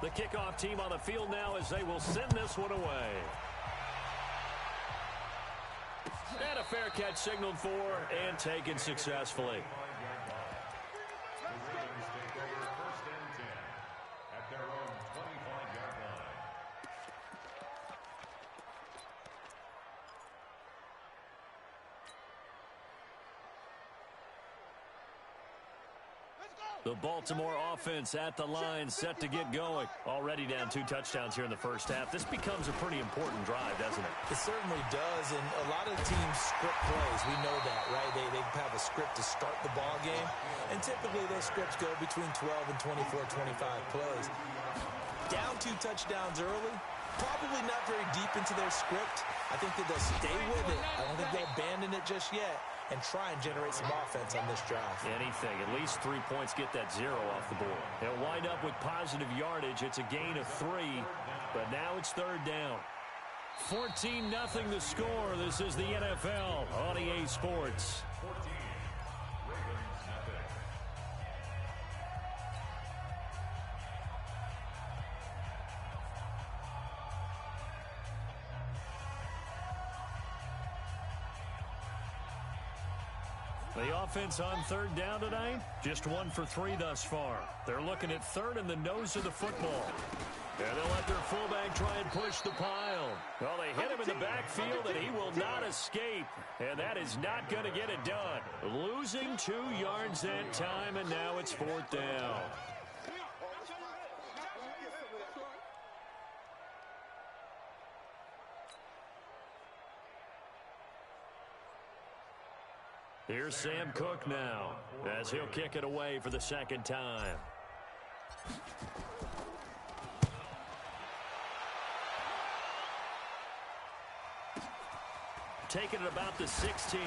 The kickoff team on the field now as they will send this one away. And a fair catch signaled for and taken successfully. The Baltimore offense at the line, set to get going. Already down 2 touchdowns here in the first half. This becomes a pretty important drive, doesn't it? It certainly does, and a lot of teams script plays. We know that, right? They have a script to start the ball game, and typically those scripts go between 12 and 24, 25 plays. Down 2 touchdowns early, probably not very deep into their script. I think that they'll stay with it. I don't think they'll abandon it just yet and try and generate some offense on this drive. Anything. At least 3 points, get that 0 off the board. They'll wind up with positive yardage. It's a gain of 3, but now it's 3rd down. 14-0 the score. This is the NFL on EA Sports. The offense on 3rd down tonight, just 1 for 3 thus far. They're looking at 3rd in the nose of the football. And they'll let their fullback try and push the pile. Well, they hit him in the backfield, and he will not escape. And that is not going to get it done. Losing 2 yards that time, and now it's 4th down. Here's Sam Cook now, as he'll kick it away for the 2nd time. Taking it about the 16.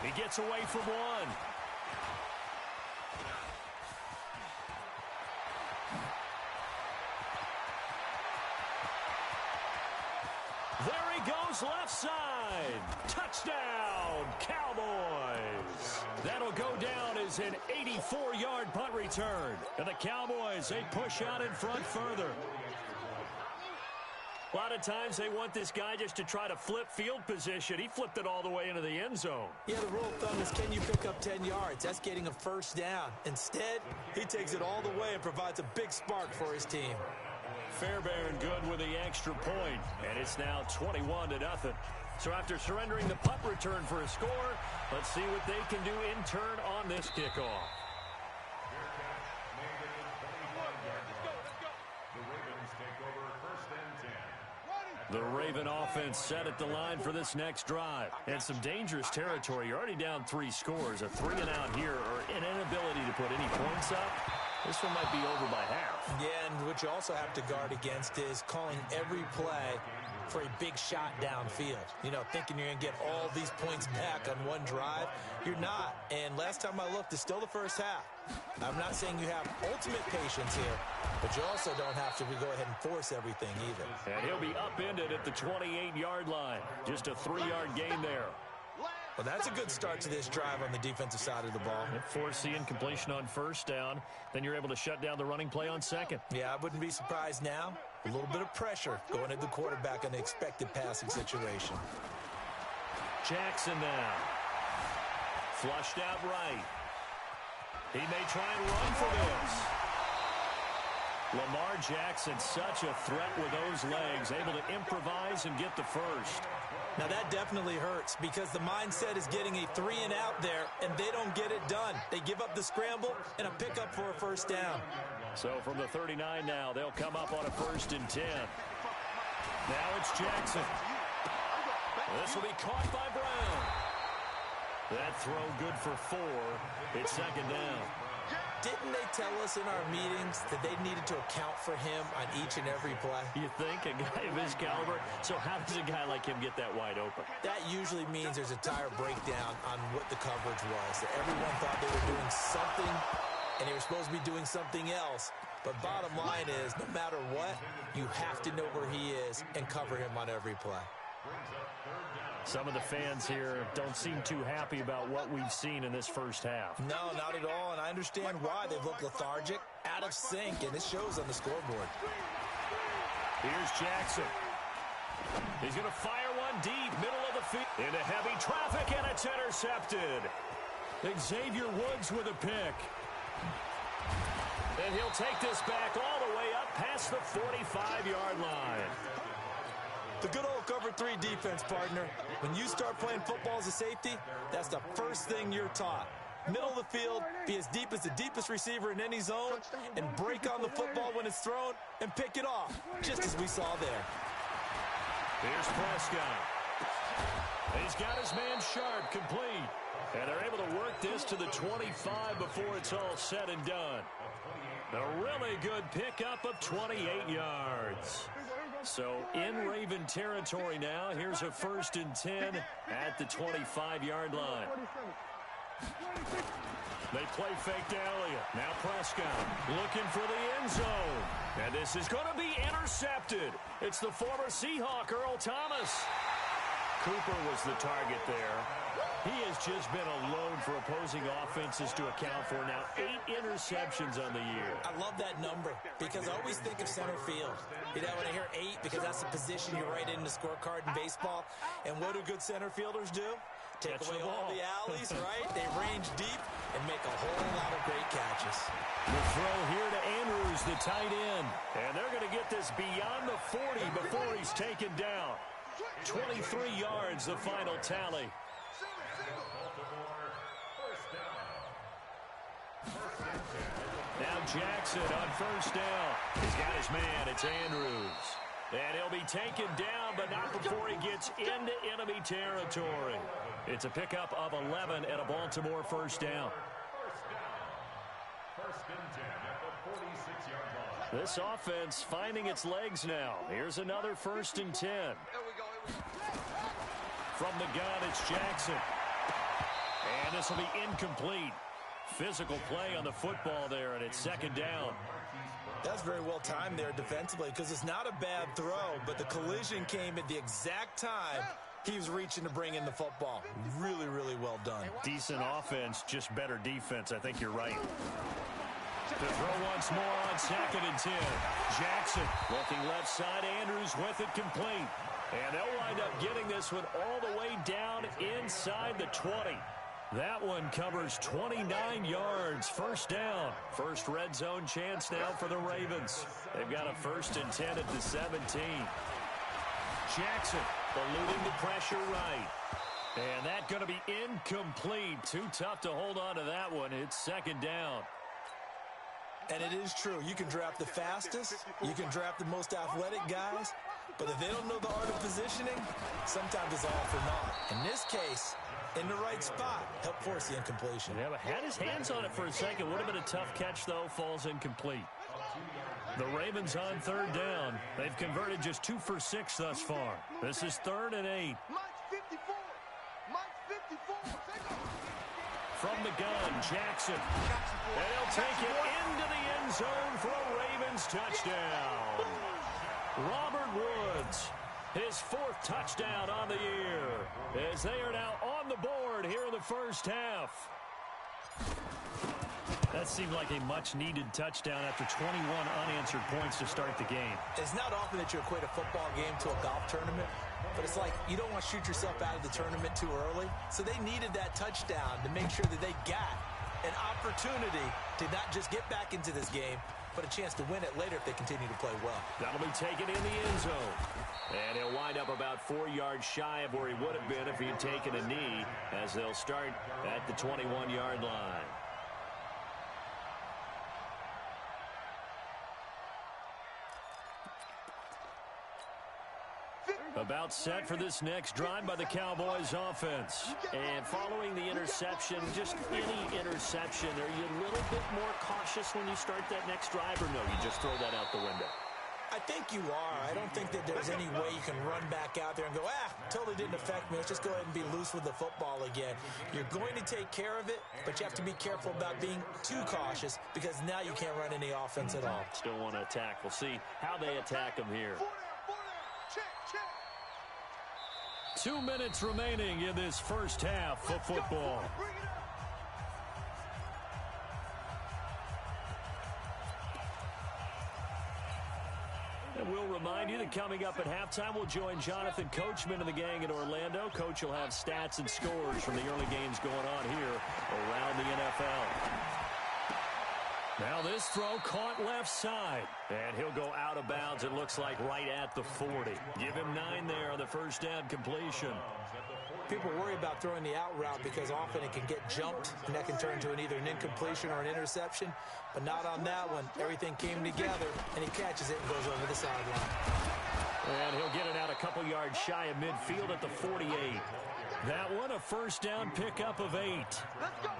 He gets away from 1. There he goes, left side. Touchdown, Cowboys. That'll go down as an 84-yard punt return. And the Cowboys, they push out in front further. A lot of times they want this guy just to try to flip field position. He flipped it all the way into the end zone. Yeah, the rule of thumb is, can you pick up 10 yards? That's getting a 1st down. Instead, he takes it all the way and provides a big spark for his team. Fairbairn good with the extra point, and it's now 21-0. So after surrendering the punt return for a score, let's see what they can do in turn on this kickoff. The Raven offense set at the line for this next drive. And some dangerous territory. You're already down 3 scores. A 3-and-out here, or an inability to put any points up. This one might be over by half. Yeah, and what you also have to guard against is calling every play for a big shot downfield. You know, thinking you're going to get all these points back on one drive. You're not. And last time I looked, it's still the first half. I'm not saying you have ultimate patience here, but you also don't have to go ahead and force everything either. And he'll be upended at the 28-yard line. Just a 3-yard gain there. Well, that's a good start to this drive on the defensive side of the ball. Force the incompletion on 1st down. Then you're able to shut down the running play on 2nd. Yeah, I wouldn't be surprised now. A little bit of pressure going at the quarterback on the expected passing situation. Jackson now. Flushed out right. He may try and run for this. Lamar Jackson, such a threat with those legs, able to improvise and get the first. Now that definitely hurts because the mindset is getting a 3-and-out there, and they don't get it done. They give up the scramble and a pickup for a 1st down. So from the 39 now, they'll come up on a 1st and 10. Now it's Jackson. This will be caught by Brown. That throw good for 4. It's 2nd down. Didn't they tell us in our meetings that they needed to account for him on each and every play? You think? A guy of his caliber? So how does a guy like him get that wide open? That usually means there's a tire breakdown on what the coverage was. That everyone thought they were doing something, and they were supposed to be doing something else. But bottom line is, no matter what, you have to know where he is and cover him on every play. Some of the fans here don't seem too happy about what we've seen in this first half. No, not at all, and I understand why. They've looked lethargic, out of sync, and it shows on the scoreboard. Here's Jackson. He's going to fire one deep, middle of the field. Into heavy traffic, and it's intercepted. Xavier Woods with a pick. And he'll take this back all the way up past the 45-yard line. The good old cover 3 defense, partner. When you start playing football as a safety, that's the first thing you're taught. Middle of the field, be as deep as the deepest receiver in any zone, and break on the football when it's thrown and pick it off, just as we saw there. Here's Prescott. He's got his man Sharp complete. And they're able to work this to the 25 before it's all said and done. A really good pickup of 28 yards. So in Raven territory now. Here's a 1st and 10 at the 25-yard line. They play fake to Elliott. Now Prescott looking for the end zone. And this is going to be intercepted. It's the former Seahawk, Earl Thomas. Cooper was the target there. He has just been alone for opposing offenses to account for now 8 interceptions on the year. I love that number because I always think of center field. You know, when I hear 8, because that's the position you write in the scorecard in baseball. And what do good center fielders do? Take away all the alleys, right? They range deep and make a whole lot of great catches. The throw here to Andrews, the tight end. And they're going to get this beyond the 40 before he's taken down. 23 yards, the final tally. Now Jackson on 1st down. He's got his man. It's Andrews. And he'll be taken down, but not before he gets into enemy territory. It's a pickup of 11 and a Baltimore 1st down. This offense finding its legs now. Here's another 1st and 10. From the gun, it's Jackson. And this will be incomplete. Physical play on the football there, and it's 2nd down. That's very well timed there defensively because it's not a bad throw, but the collision came at the exact time he was reaching to bring in the football. Really, really well done. Decent offense, just better defense. I think you're right. The throw once more on 2nd and 10. Jackson looking left side. Andrews with it complete. And they'll wind up getting this one all the way down inside the 20. That one covers 29 yards. 1st down. First red zone chance now for the Ravens. They've got a 1st and 10 at the 17. Jackson eluding the pressure right. And that's going to be incomplete. Too tough to hold on to that one. It's 2nd down. And it is true. You can draft the fastest. You can draft the most athletic guys. But if they don't know the art of positioning, sometimes it's all for naught. In this case, in the right spot, help force the incompletion. Yeah, but had his hands on it for a second. Would have been a tough catch, though. Falls incomplete. The Ravens on 3rd down. They've converted just 2 for 6 thus far. This is 3rd and 8. From the gun, Jackson. And he'll take it into the end zone for a Ravens touchdown. Robert Woods, his 4th touchdown on the year, as they are now on the board here in the first half. That seemed like a much-needed touchdown after 21 unanswered points to start the game. It's not often that you equate a football game to a golf tournament, but it's like you don't want to shoot yourself out of the tournament too early. So they needed that touchdown to make sure that they got an opportunity to not just get back into this game, but a chance to win it later if they continue to play well. That'll be taken in the end zone. And he'll wind up about 4 yards shy of where he would have been if he had taken a knee, as they'll start at the 21-yard line. About set for this next drive by the Cowboys offense. And following the interception, just any interception, are you a little bit more cautious when you start that next drive, or no, you just throw that out the window? I think you are. I don't think that there's any way you can run back out there and go, totally didn't affect me. Let's just go ahead and be loose with the football again. You're going to take care of it, but you have to be careful about being too cautious because now you can't run any offense at all. Still want to attack. We'll see how they attack them here. 2 minutes remaining in this first half of football. And we'll remind you that coming up at halftime, we'll join Jonathan Coachman and the gang in Orlando. Coach will have stats and scores from the early games going on here around the NFL. Now this throw caught left side. And he'll go out of bounds, it looks like, right at the 40. Give him 9 there on the first down completion. People worry about throwing the out route because often it can get jumped, and that can turn into either an incompletion or an interception. But not on that one. Everything came together, and he catches it and goes over the sideline. And he'll get it out a couple yards shy of midfield at the 48. That one, a first down pickup of 8.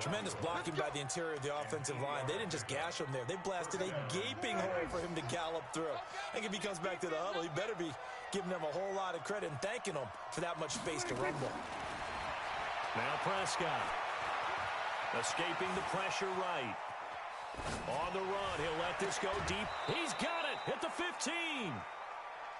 Tremendous blocking by the interior of the offensive line. They didn't just gash him there. They blasted a gaping hole for him to gallop through. I think if he comes back to the huddle, he better be giving them a whole lot of credit and thanking them for that much space to rumble. Now Prescott. Escaping the pressure right. On the run, he'll let this go deep. He's got it at the 15.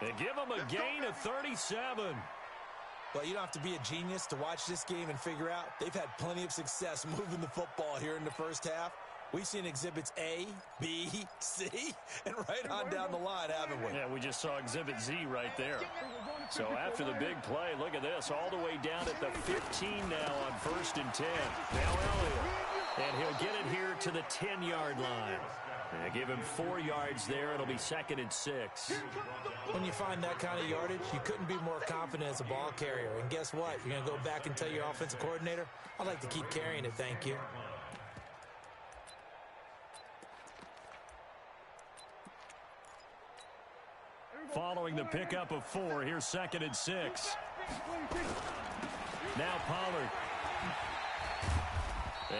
And give him a gain of 37. Well, you don't have to be a genius to watch this game and figure out they've had plenty of success moving the football here in the first half. We've seen exhibits A, B, C, and right on down the line, haven't we? Yeah, we just saw exhibit Z right there. So after the big play, look at this, all the way down at the 15 now on 1st and 10. Now Elliott, and he'll get it here to the 10-yard line. And give him 4 yards there. It'll be 2nd and 6. When you find that kind of yardage, you couldn't be more confident as a ball carrier. And guess what? You're going to go back and tell your offensive coordinator, I'd like to keep carrying it, thank you. Following the pickup of 4, here's 2nd and 6. Now Pollard.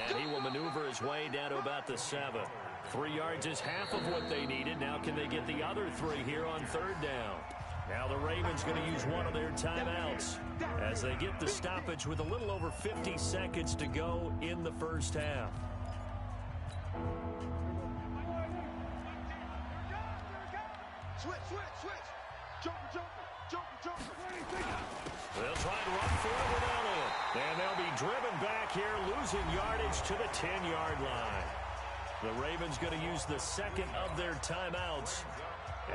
And he will maneuver his way down to about the 7. 3 yards is half of what they needed. Now can they get the other 3 here on 3rd down? Now the Ravens going to use one of their timeouts as they get the stoppage with a little over 50 seconds to go in the first half. Switch. Jumper. They'll try to run for it with Elliott. And they'll be driven back here, losing yardage to the 10-yard line. The Ravens going to use the second of their timeouts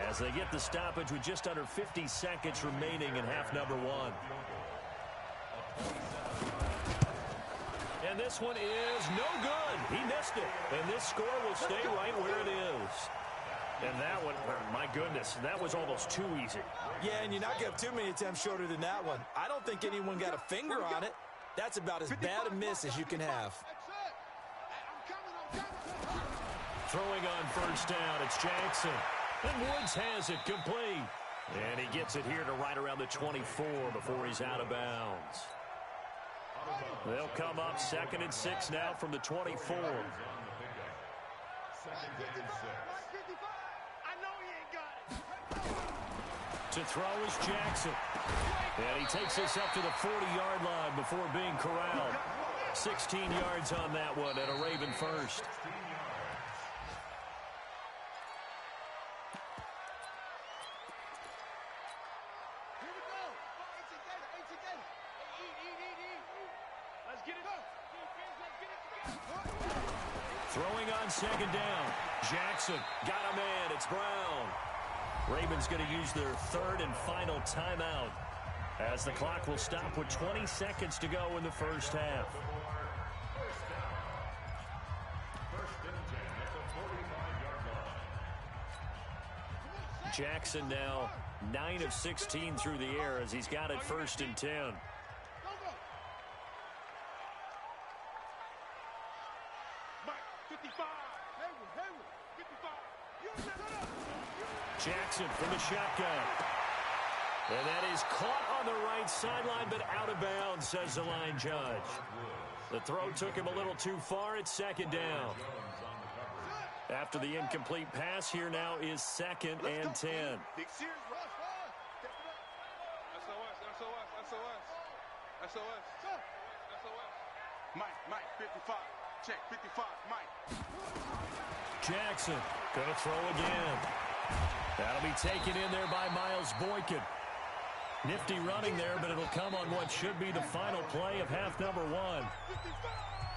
as they get the stoppage with just under 50 seconds remaining in half number 1. And this one is no good. He missed it. And this score will stay right where it is. And that one, my goodness, that was almost too easy. Yeah, and you're not going to have too many attempts shorter than that one. I don't think anyone got a finger on it. That's about as bad a miss as you can have. Throwing on 1st down, it's Jackson. And Woods has it complete. And he gets it here to right around the 24 before he's out of bounds. They'll come up 2nd and 6 now from the 24. To throw is Jackson. And he takes this up to the 40-yard line before being corralled. 16 yards on that one and a Raven first. Throwing on 2nd down. Jackson got a man. It's Brown. Ravens going to use their 3rd and final timeout as the clock will stop with 20 seconds to go in the first half. Jackson now 9 of 16 through the air as he's got it 1st and 10. Jackson from the shotgun. And that is caught on the right sideline, but out of bounds, says the line judge. The throw took him a little too far. It's 2nd down. After the incomplete pass, here now is 2nd and 10. Mike, 55. Check, 55, Mike. Jackson going to throw again. That'll be taken in there by Miles Boykin. Nifty running there, but it'll come on what should be the final play of half number 1.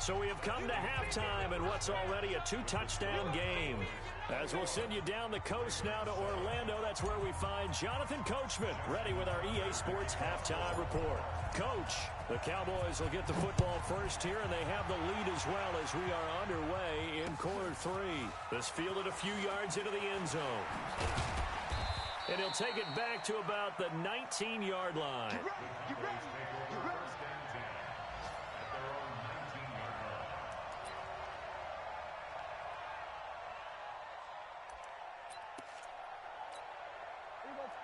So we have come to halftime in what's already a 2-touchdown game. As we'll send you down the coast now to Orlando, that's where we find Jonathan Coachman ready with our EA Sports Halftime Report. Coach, the Cowboys will get the football first here, and they have the lead as well as we are underway in quarter 3. This fielded a few yards into the end zone. And he'll take it back to about the 19-yard line.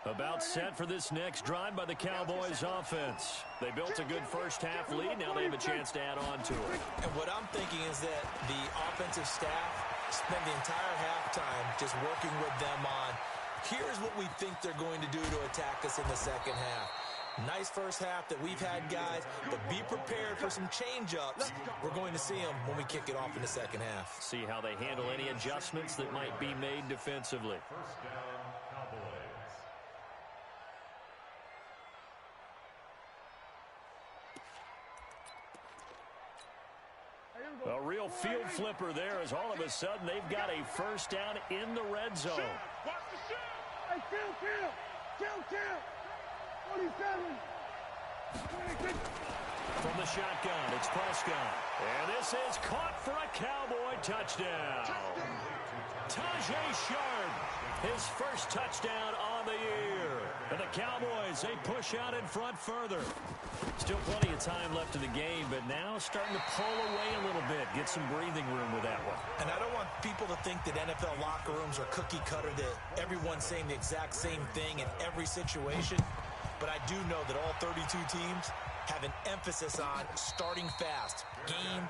About set for this next drive by the Cowboys offense. They built a good first-half lead. Now they have a chance to add on to it. And what I'm thinking is that the offensive staff spent the entire halftime just working with them on, here's what we think they're going to do to attack us in the second half. Nice first half that we've had, guys, but be prepared for some change-ups. We're going to see them when we kick it off in the second half. See how they handle any adjustments that might be made defensively. A real field flipper there as all of a sudden they've got a first down in the red zone. Hey, kill. 27. 26. From the shotgun, it's Prescott. And this is caught for a Cowboy touchdown. Tajay Sharp, his first touchdown on the year. And the Cowboys, they push out in front further. Still plenty of time left in the game, but now starting to pull away a little bit. Get some breathing room with that one. And I don't want people to think that NFL locker rooms are cookie cutter, that everyone's saying the exact same thing in every situation. But I do know that all 32 teams have an emphasis on starting fast. Game,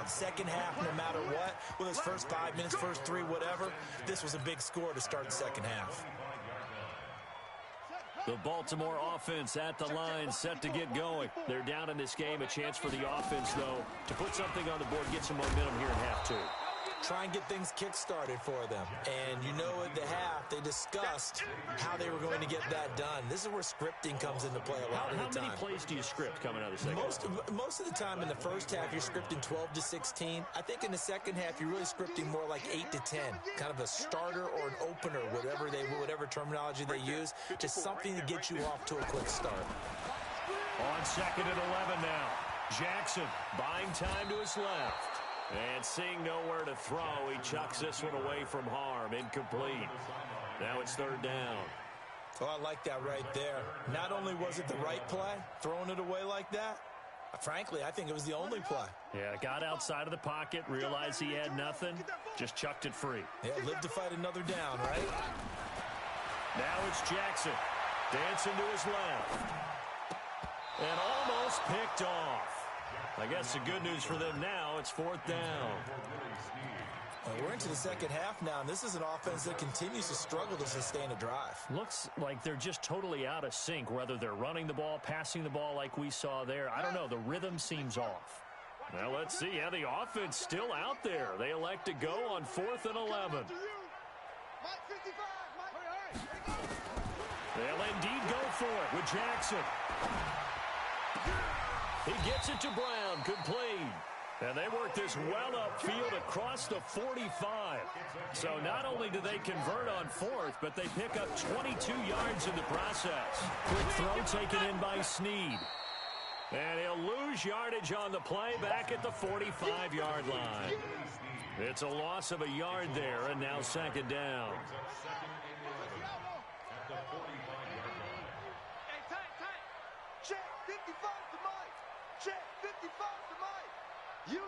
second half, no matter what. Whether it's first 5 minutes, first 3, whatever. This was a big score to start the second half. The Baltimore offense at the line, set to get going. They're down in this game. A chance for the offense, though, to put something on the board, get some momentum here in half 2. Try and get things kick-started for them. And you know at the half, they discussed how they were going to get that done. This is where scripting comes into play a lot of the time. How many plays do you script coming out of the second half? Most of the time in the first half, you're scripting 12 to 16. I think in the second half, you're really scripting more like 8 to 10. Kind of a starter or an opener, whatever terminology they use. Just something to get you off to a quick start. On second and 11 now. Jackson buying time to his left. And seeing nowhere to throw, he chucks this one away from harm. Incomplete. Now it's third down. Oh, I like that right there. Not only was it the right play, throwing it away like that, frankly, I think it was the only play. Yeah, got outside of the pocket, realized he had nothing, just chucked it free. Yeah, live to fight another down, right? Now it's Jackson. Dancing to his left. And almost picked off. I guess the good news for them now, it's fourth down. We're into the second half now, and this is an offense that continues to struggle to sustain a drive. Looks like they're just totally out of sync, whether they're running the ball, passing the ball like we saw there. I don't know. The rhythm seems off. Now let's see how the offense still out there. They elect to go on 4th and 11. They'll indeed go for it with Jackson. He gets it to Brown, complete. And they work this well upfield across the 45. So not only do they convert on 4th, but they pick up 22 yards in the process. Quick throw taken in by Snead. And he'll lose yardage on the play back at the 45-yard line. It's a loss of a yard there, and now second down. Check 55 to Mike. Check 55 to Mike. You.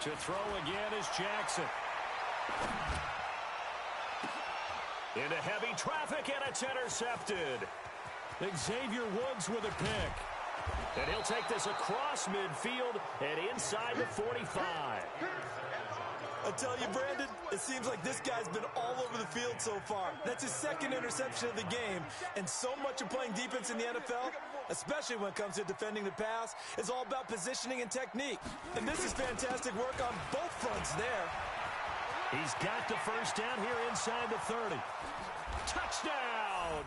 To throw again is Jackson. Into heavy traffic, and it's intercepted. Xavier Woods with a pick. And he'll take this across midfield and inside the 45. I tell you, Brandon, it seems like this guy's been all over the field so far. That's his second interception of the game. And so much of playing defense in the NFL, especially when it comes to defending the pass, is all about positioning and technique. And this is fantastic work on both fronts there. He's got the first down here inside the 30. Touchdown!